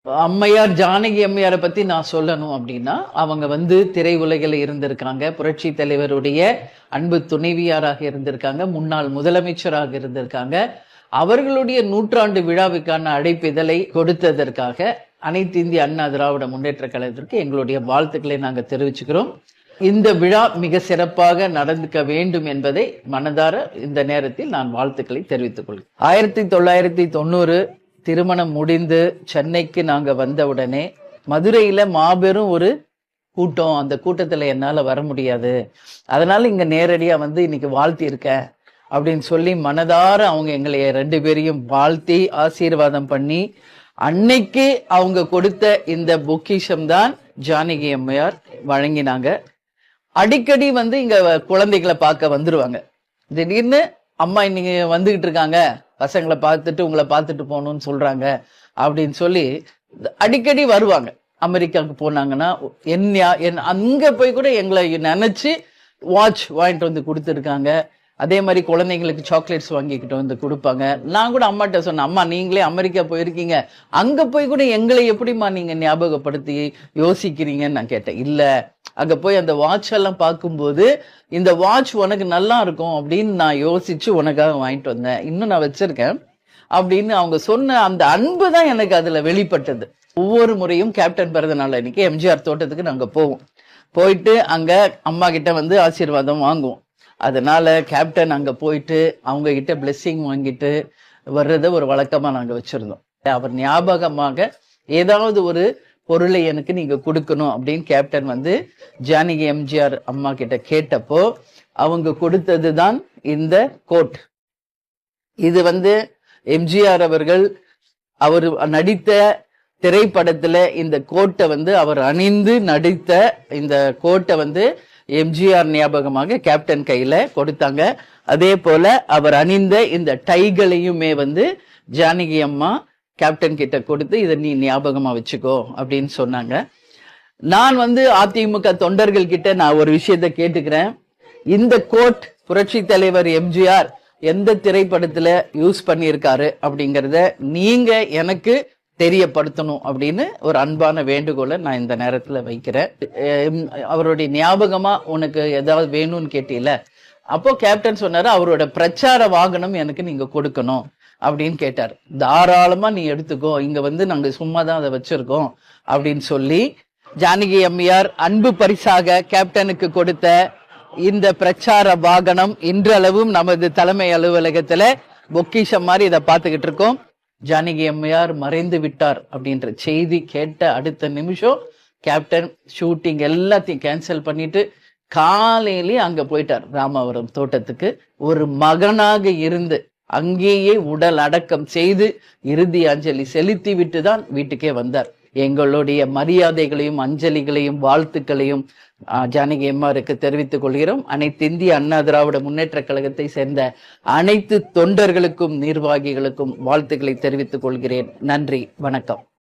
அம்மையார் ஜானகி அம்மையாரை பத்தி நான் சொல்லணும் அப்படின்னா, அவங்க திரையுலகில் இருந்திருக்காங்க. புரட்சி தலைவருடைய அன்பு துணைவியாராக இருந்திருக்காங்க. முன்னாள் முதலமைச்சராக இருந்திருக்காங்க. அவர்களுடைய நூற்றாண்டு விழாவுக்கான அழைப்பிதழை கொடுத்ததற்காக அனைத்து இந்திய அண்ணா திராவிட முன்னேற்ற கழகத்திற்கு எங்களுடைய வாழ்த்துக்களை நாங்கள் தெரிவிச்சுக்கிறோம். இந்த விழா மிக சிறப்பாக நடந்துக்க வேண்டும் என்பதை மனதார இந்த நேரத்தில் நான் வாழ்த்துக்களை தெரிவித்துக் கொள்கிறேன். 1990 திருமணம் முடிந்து சென்னைக்கு நாங்க வந்தவுடனே மதுரையில மாபெரும் ஒரு கூட்டம். அந்த கூட்டத்துல என்னால வர முடியாது, அதனால இங்க நேரடியா இன்னைக்கு வாழ்த்தி இருக்கேன் அப்படின்னு சொல்லி மனதார அவங்க எங்களை 2 பேரையும் வாழ்த்தி ஆசீர்வாதம் பண்ணி அன்னைக்கு அவங்க கொடுத்த இந்த பொக்கிஷம் தான் ஜானகி அம்மையார் வழங்கினாங்க. அடிக்கடி இங்க குழந்தைகளை பார்க்க வந்துருவாங்க. திடீர்னு அம்மா இன்னைக்கு வந்துகிட்டு இருக்காங்க, பசங்களை பார்த்துட்டு உங்களை பார்த்துட்டு போகணும்னு சொல்றாங்க அப்படின்னு சொல்லி அடிக்கடி வருவாங்க. அமெரிக்காவுக்கு போனாங்கன்னா அங்க போய் கூட எங்களை நினைச்சு வாட்ச் வாங்கிட்டு கொடுத்துருக்காங்க. அதே மாதிரி குழந்தைங்களுக்கு சாக்லேட்ஸ் வாங்கிக்கிட்டு கொடுப்பாங்க. நான் கூட அம்மாட்ட சொன்னேன், அம்மா நீங்களே அமெரிக்கா போயிருக்கீங்க, அங்க போய் கூட எங்களை எப்படிமா நீங்க ஞாபகப்படுத்தி யோசிக்கிறீங்கன்னு நான் கேட்டேன். இல்ல, அங்க போய் அந்த வாட்ச் எல்லாம் பார்க்கும்போது இந்த வாட்ச் உனக்கு நல்லா இருக்கும் அப்படின்னு நான் யோசிச்சு உனக்காக வாங்கிட்டு வந்தேன், இன்னும் நான் வச்சிருக்கேன் அப்படின்னு அவங்க சொன்ன அந்த அன்பு தான் எனக்கு அதுல வெளிப்பட்டது. ஒவ்வொரு முறையும் கேப்டன் பிறந்த நாள் அன்னைக்கு எம்ஜிஆர் தோட்டத்துக்கு நாங்க போவோம். போயிட்டு அங்க அம்மா கிட்ட ஆசீர்வாதம் வாங்குவோம். அதனால கேப்டன் அங்க போயிட்டு அவங்க கிட்ட பிளெஸிங் வாங்கிட்டு வர்றத ஒரு வழக்கமா நாங்க வச்சிருந்தோம். அவர் ஞாபகமாக ஏதாவது ஒரு பொருளை எனக்கு நீங்க கொடுக்கணும் அப்படின்னு கேப்டன் ஜானகி எம்ஜிஆர் அம்மா கிட்ட கேட்டப்போ அவங்க கொடுத்ததுதான் இந்த கோட். இது எம்ஜிஆர் அவர்கள் அவர் நடித்த திரைப்படத்துல இந்த கோட்டை அவர் அணிந்து நடித்த இந்த கோட்டை எம்ஜிஆர் ஞாபகமாக கேப்டன் கையில கொடுத்தாங்க. அதே போல அவர் அணிந்த இந்த டைகளையுமே ஜானகி அம்மா கேப்டன் கிட்ட கொடுத்து இதை நீ ஞாபகமா வச்சுக்கோ அப்படின்னு சொன்னாங்க. நான் அதிமுக தொண்டர்கள் கிட்ட நான் ஒரு விஷயத்த கேட்டுக்கிறேன். இந்த கோட் புரட்சி தலைவர் எம்ஜிஆர் எந்த திரைப்படத்துல யூஸ் பண்ணியிருக்காரு அப்படிங்கறத நீங்க எனக்கு தெரியப்படுத்தணும் அப்படின்னு ஒரு அன்பான வேண்டுகோளை நான் இந்த நேரத்துல வைக்கிறேன். அவருடைய ஞாபகமா உனக்கு ஏதாவது வேணும்னு கேட்டீல, அப்போ கேப்டன் சொன்னாரு அவரோட பிரச்சார வாகனம் எனக்கு நீங்க கொடுக்கணும் அப்படின்னு கேட்டார். தாராளமா நீ எடுத்துக்கோ, இங்க நாங்க சும்மா தான் அதை வச்சிருக்கோம் அப்படின்னு சொல்லி ஜானகி அம்மையார் அன்பு பரிசாக கேப்டனுக்கு கொடுத்த இந்த பிரச்சார வாகனம் இன்றளவும் நமது தலைமை அலுவலகத்துல பொக்கிஷம் மாதிரி இதை பார்த்துக்கிட்டு இருக்கோம். ஜானகி அம்மையார் மறைந்து விட்டார் அப்படின்ற செய்தி கேட்ட அடுத்த நிமிஷம் கேப்டன் ஷூட்டிங் எல்லாத்தையும் கேன்சல் பண்ணிட்டு காலையிலேயே அங்க போயிட்டார் ராமவரம் தோட்டத்துக்கு. ஒரு மகனாக இருந்து அங்கேயே உடல் அடக்கம் செய்து இறுதி அஞ்சலி செலுத்தி விட்டு தான் வீட்டுக்கே வந்தார். எங்களுடைய மரியாதைகளையும் அஞ்சலிகளையும் வாழ்த்துக்களையும் ஜானகி அம்மாருக்கு தெரிவித்துக் கொள்கிறோம். அனைத்து இந்திய அண்ணா திராவிட முன்னேற்ற கழகத்தை சேர்ந்த அனைத்து தொண்டர்களுக்கும் நிர்வாகிகளுக்கும் வாழ்த்துக்களை தெரிவித்துக் கொள்கிறேன். நன்றி, வணக்கம்.